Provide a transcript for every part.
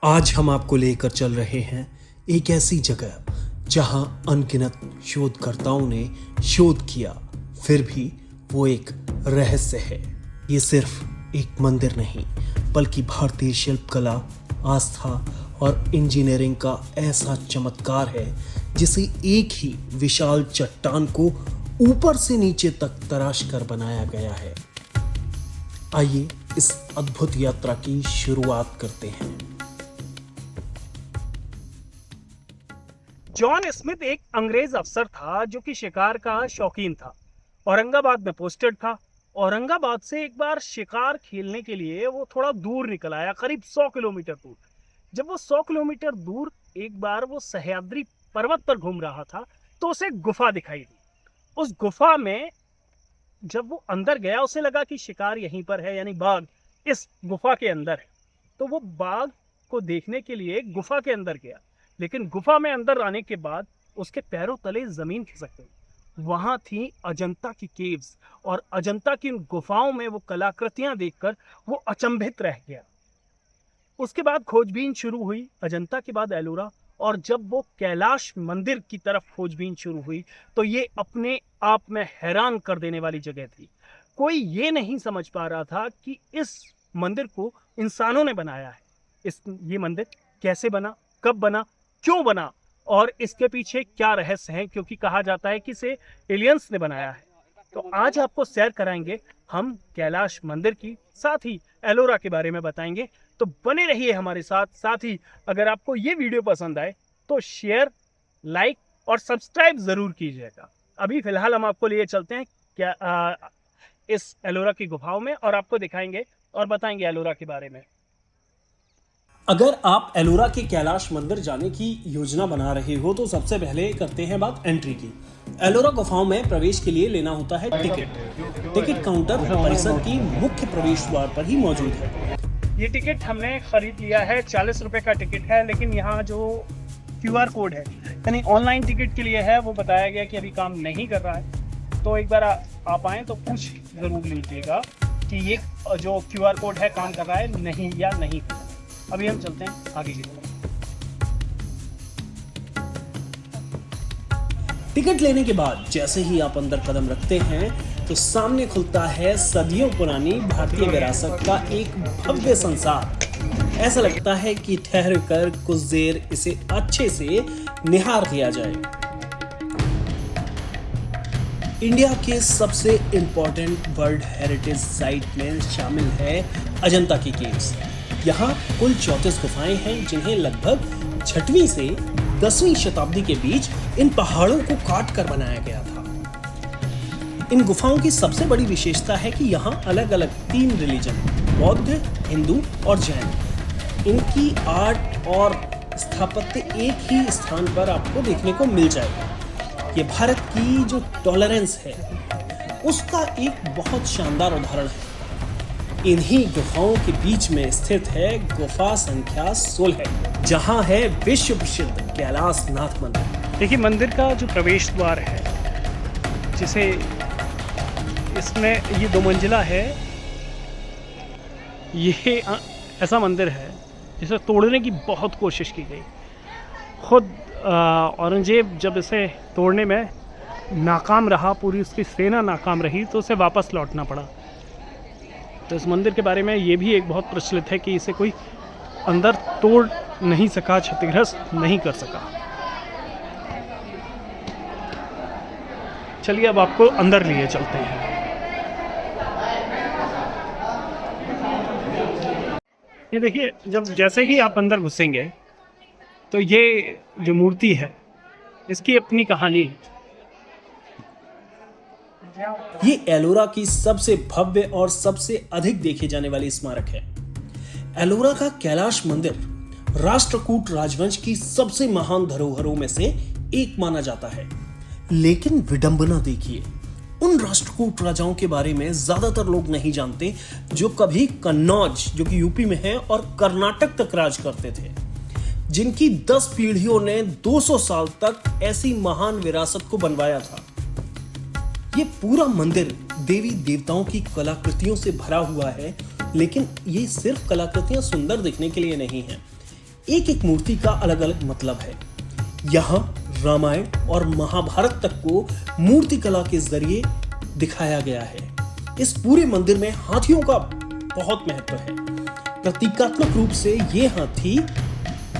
आज हम आपको लेकर चल रहे हैं एक ऐसी जगह जहां अनगिनत शोधकर्ताओं ने शोध किया, फिर भी वो एक रहस्य है। ये सिर्फ एक मंदिर नहीं, बल्कि भारतीय शिल्पकला, आस्था और इंजीनियरिंग का ऐसा चमत्कार है जिसे एक ही विशाल चट्टान को ऊपर से नीचे तक तराश कर बनाया गया है। आइए इस अद्भुत यात्रा की शुरुआत करते हैं। जॉन स्मिथ एक अंग्रेज अफसर था जो कि शिकार का शौकीन था। औरंगाबाद में पोस्टेड था। औरंगाबाद से एक बार शिकार खेलने के लिए वो थोड़ा दूर निकल आया, करीब 100 किलोमीटर दूर। जब वो 100 किलोमीटर दूर एक बार वो सह्याद्री पर्वत पर घूम रहा था तो उसे गुफा दिखाई दी। उस गुफा में जब वो अंदर गया, उसे लगा कि शिकार यहीं पर है, यानी बाघ इस गुफा के अंदर है। तो वो बाघ को देखने के लिए गुफा के अंदर गया, लेकिन गुफा में अंदर आने के बाद उसके पैरों तले जमीन खिसक गई। वहां थी अजंता की केव्स, और अजंता की उन गुफाओं में वो कलाकृतियां देखकर वो अचंभित रह गया। उसके बाद खोजबीन शुरू हुई, अजंता के बाद एलोरा, और जब वो कैलाश मंदिर की तरफ खोजबीन शुरू हुई तो ये अपने आप में हैरान कर देने वाली जगह थी। कोई ये नहीं समझ पा रहा था कि इस मंदिर को इंसानों ने बनाया है। ये मंदिर कैसे बना, कब बना, क्यों बना, और इसके पीछे क्या रहस्य है, क्योंकि कहा जाता है कि इसे एलियंस ने बनाया है। तो आज आपको सैर कराएंगे हम कैलाश मंदिर की, साथ ही एलोरा के बारे में बताएंगे। तो बने रहिए हमारे साथ। साथ ही अगर आपको ये वीडियो पसंद आए तो शेयर, लाइक और सब्सक्राइब जरूर कीजिएगा। अभी फिलहाल हम आपको लिए चलते हैं इस एलोरा की गुफाओं में, और आपको दिखाएंगे और बताएंगे एलोरा के बारे में। अगर आप एलोरा के कैलाश मंदिर जाने की योजना बना रहे हो तो सबसे पहले करते हैं बात एंट्री की। एलोरा गुफाओं में प्रवेश के लिए लेना होता है टिकट। टिकट काउंटर परिसर की मुख्य प्रवेश द्वार पर ही मौजूद है। ये टिकट हमने खरीद लिया है, 40 रुपए का टिकट है, लेकिन यहाँ जो QR कोड है, यानी ऑनलाइन टिकट के लिए है, वो बताया गया कि अभी काम नहीं कर रहा है। तो एक बार आप आएँ तो पूछ ज़रूर लीजिएगा कि ये जो QR कोड है काम कर रहा है नहीं या नहीं। अभी हम चलते हैं आगे की तरफ। टिकट लेने के बाद जैसे ही आप अंदर कदम रखते हैं तो सामने खुलता है सदियों पुरानी भारतीय विरासत का एक भव्य संसार। ऐसा लगता है कि ठहर कर कुछ देर इसे अच्छे से निहार लिया जाए। इंडिया के सबसे इंपॉर्टेंट वर्ल्ड हेरिटेज साइट में शामिल है अजंता की केव्स। यहाँ कुल 34 गुफाएं हैं, जिन्हें लगभग 6वीं से 10वीं शताब्दी के बीच इन पहाड़ों को काट कर बनाया गया था। इन गुफाओं की सबसे बड़ी विशेषता है कि यहाँ अलग अलग 3 रिलीजन, बौद्ध, हिंदू और जैन, इनकी आर्ट और स्थापत्य एक ही स्थान पर आपको देखने को मिल जाएगा। ये भारत की जो टॉलरेंस है उसका एक बहुत शानदार उदाहरण है। इन्हीं गुफाओं के बीच में स्थित है गुफा संख्या 16, जहां है विश्व प्रसिद्ध कैलाश नाथ मंदिर। देखिए, मंदिर का जो प्रवेश द्वार है, जिसे इसमें ये 2 मंजिला है, ये ऐसा मंदिर है जिसे तोड़ने की बहुत कोशिश की गई। खुद औरंगजेब जब इसे तोड़ने में नाकाम रहा, पूरी उसकी सेना नाकाम रही, तो उसे वापस लौटना पड़ा। तो इस मंदिर के बारे में ये भी एक बहुत प्रचलित है कि इसे कोई अंदर तोड़ नहीं सका, क्षतिग्रस्त नहीं कर सका। चलिए अब आपको अंदर लिए चलते हैं। ये देखिए, जैसे ही आप अंदर घुसेंगे तो ये जो मूर्ति है इसकी अपनी कहानी है। ये एलोरा की सबसे भव्य और सबसे अधिक देखे जाने वाली स्मारक है। एलोरा का कैलाश मंदिर राष्ट्रकूट राजवंश की सबसे महान धरोहरों में से एक माना जाता है। लेकिन विडंबना देखिए, उन राष्ट्रकूट राजाओं के बारे में ज्यादातर लोग नहीं जानते जो कभी कन्नौज, जो कि यूपी में है, और कर्नाटक तक राज करते थे, जिनकी 10 पीढ़ियों ने 200 साल तक ऐसी महान विरासत को बनवाया था। ये पूरा मंदिर देवी देवताओं की कलाकृतियों से भरा हुआ है, लेकिन ये सिर्फ कलाकृतियां सुंदर दिखने के लिए नहीं हैं। एक एक मूर्ति का अलग अलग मतलब है। यहाँ रामायण और महाभारत तक को मूर्ति कला के जरिए दिखाया गया है। इस पूरे मंदिर में हाथियों का बहुत महत्व है। प्रतीकात्मक रूप से ये हाथी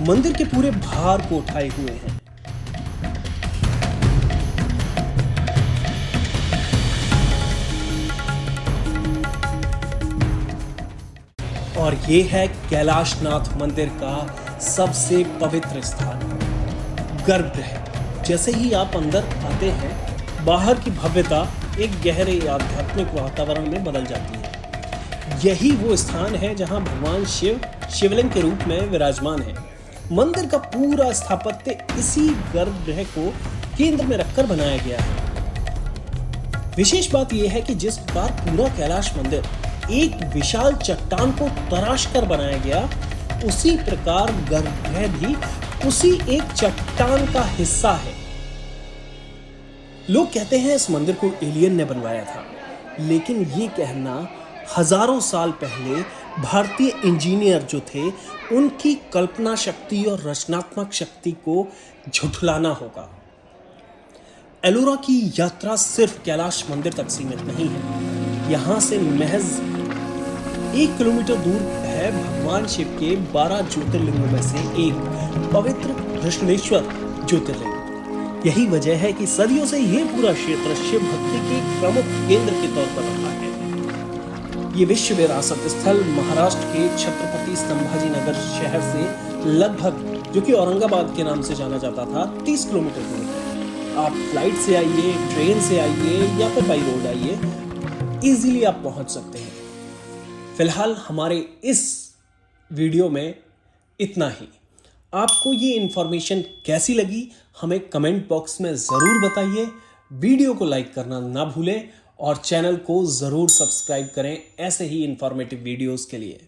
मंदिर के पूरे भार को उठाए हुए हैं। और ये है कैलाशनाथ मंदिर का सबसे पवित्र स्थान, गर्भगृह। जैसे ही आप अंदर आते हैं, बाहर की भव्यता एक गहरे आध्यात्मिक वातावरण में बदल जाती है। यही वो स्थान है जहां भगवान शिव शिवलिंग के रूप में विराजमान है। मंदिर का पूरा स्थापत्य इसी गर्भगृह को केंद्र में रखकर बनाया गया है। विशेष बात यह है कि जिस प्रकार पूरा कैलाश मंदिर एक विशाल चट्टान को तराश कर बनाया गया, उसी प्रकार गर्भगृह भी उसी एक चट्टान का हिस्सा है। लोग कहते हैं इस मंदिर को एलियन ने बनवाया था, लेकिन ये कहना हजारों साल पहले भारतीय इंजीनियर जो थे, उनकी कल्पना शक्ति और रचनात्मक शक्ति को झुठलाना होगा। एलोरा की यात्रा सिर्फ कैलाश मंदिर तक सीमित नहीं है। यहाँ से महज 1 किलोमीटर दूर है भगवान शिव के 12 ज्योतिर्लिंगों में से एक पवित्र हृष्णेश्वर ज्योतिर्लिंग। यही वजह है कि सदियों से यह पूरा क्षेत्र शिव भक्ति के प्रमुख केंद्र के तौर पर रहा है। ये विश्व विरासत स्थल महाराष्ट्र के छत्रपति संभाजी नगर शहर से लगभग, जो कि औरंगाबाद के नाम से जाना जाता था, 30 किलोमीटर दूर है। आप फ्लाइट से आइए, ट्रेन से आइए या फिर बाई रोड आइए, इजीली आप पहुंच सकते हैं। फिलहाल हमारे इस वीडियो में इतना ही। आपको ये इंफॉर्मेशन कैसी लगी हमें कमेंट बॉक्स में ज़रूर बताइए। वीडियो को लाइक करना ना भूलें और चैनल को ज़रूर सब्सक्राइब करें ऐसे ही इंफॉर्मेटिव वीडियोस के लिए।